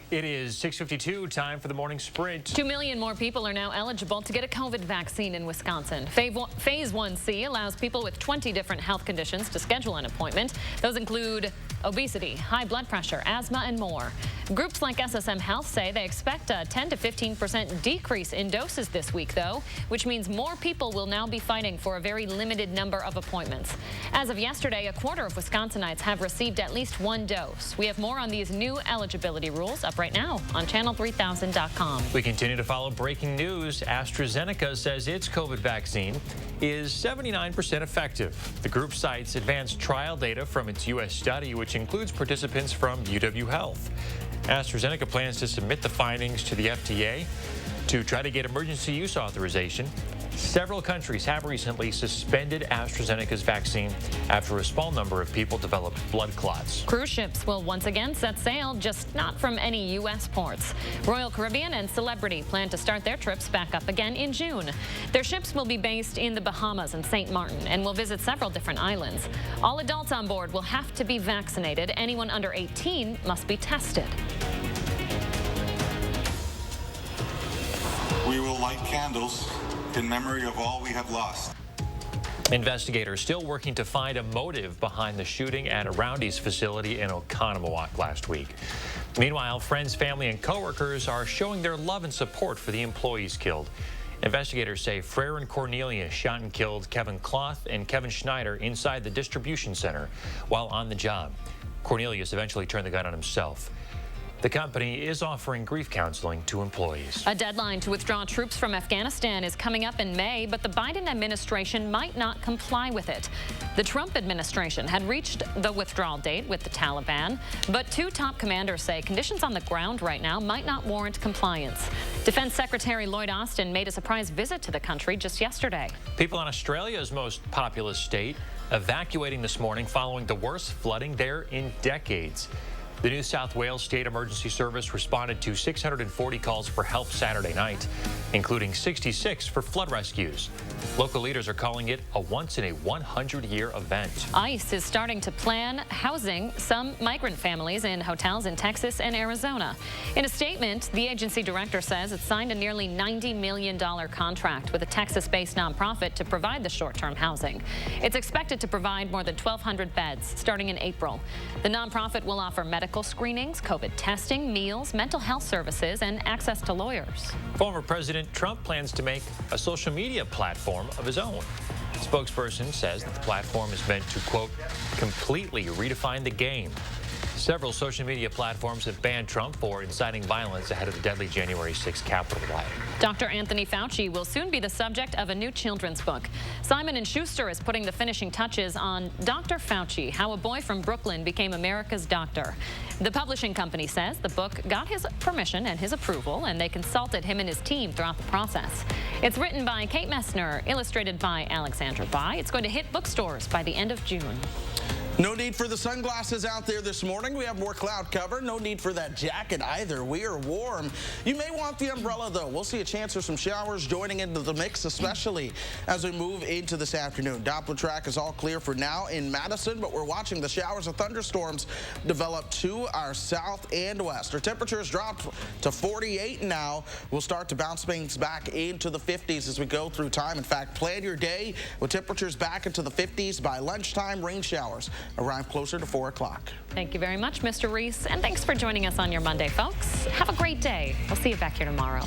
It is 6:52, time for the morning sprint. 2 million more people are now eligible to get a COVID vaccine in Wisconsin. Phase 1C allows people with 20 different health conditions to schedule an appointment. Those include obesity, high blood pressure, asthma, and more. Groups like SSM Health say they expect a 10 to 15% decrease in doses this week, though, which means more people will now be fighting for a very limited number of appointments. As of yesterday, a quarter of Wisconsinites have received at least one dose. We have more on these new eligibility rules up right now on channel3000.com. We continue to follow breaking news. AstraZeneca says its COVID vaccine is 79% effective. The group cites advanced trial data from its U.S. study, which includes participants from UW Health. AstraZeneca plans to submit the findings to the FDA to try to get emergency use authorization. Several countries have recently suspended AstraZeneca's vaccine after a small number of people developed blood clots. Cruise ships will once again set sail, just not from any U.S. ports. Royal Caribbean and Celebrity plan to start their trips back up again in June. Their ships will be based in the Bahamas and St. Martin and will visit several different islands. All adults on board will have to be vaccinated. Anyone under 18 must be tested. We will light candles in memory of all we have lost. Investigators still working to find a motive behind the shooting at a Roundy's facility in Oconomowoc last week. Meanwhile, friends, family, and coworkers are showing their love and support for the employees killed. Investigators say Frere and Cornelia shot and killed Kevin Cloth and Kevin Schneider inside the distribution center while on the job. Cornelius eventually turned the gun on himself. The company is offering grief counseling to employees. A deadline to withdraw troops from Afghanistan is coming up in May, but the Biden administration might not comply with it. The Trump administration had reached the withdrawal date with the Taliban, but two top commanders say conditions on the ground right now might not warrant compliance. Defense Secretary Lloyd Austin made a surprise visit to the country just yesterday. People in Australia's most populous state evacuating this morning following the worst flooding there in decades. The New South Wales State Emergency Service responded to 640 calls for help Saturday night, including 66 for flood rescues. Local leaders are calling it a once-in-a-100-year event. ICE is starting to plan housing some migrant families in hotels in Texas and Arizona. In a statement, the agency director says it signed a nearly $90 million contract with a Texas-based nonprofit to provide the short-term housing. It's expected to provide more than 1,200 beds starting in April. The nonprofit will offer medical screenings, COVID testing, meals, mental health services, and access to lawyers. Former President Trump plans to make a social media platform of his own. The spokesperson says that the platform is meant to, quote, completely redefine the game. Several social media platforms have banned Trump for inciting violence ahead of the deadly January 6th Capitol riot. Dr. Anthony Fauci will soon be the subject of a new children's book. Simon & Schuster is putting the finishing touches on Dr. Fauci, How a Boy from Brooklyn Became America's Doctor. The publishing company says the book got his permission and his approval, and they consulted him and his team throughout the process. It's written by Kate Messner, illustrated by Alexandra Bai. It's going to hit bookstores by the end of June. No need for the sunglasses out there this morning. We have more cloud cover. No need for that jacket either. We are warm. You may want the umbrella, though. We'll see a chance for some showers joining into the mix, especially as we move into this afternoon. Doppler track is all clear for now in Madison, but we're watching the showers of thunderstorms develop to our south and west. Our temperatures dropped to 48 now. We'll start to bounce things back into the 50s as we go through time. In fact, plan your day with temperatures back into the 50s by lunchtime. Rain showers arrive closer to 4 o'clock. Thank you very much, Mr. Reese, and thanks for joining us on your Monday, folks. Have a great day. We'll see you back here tomorrow.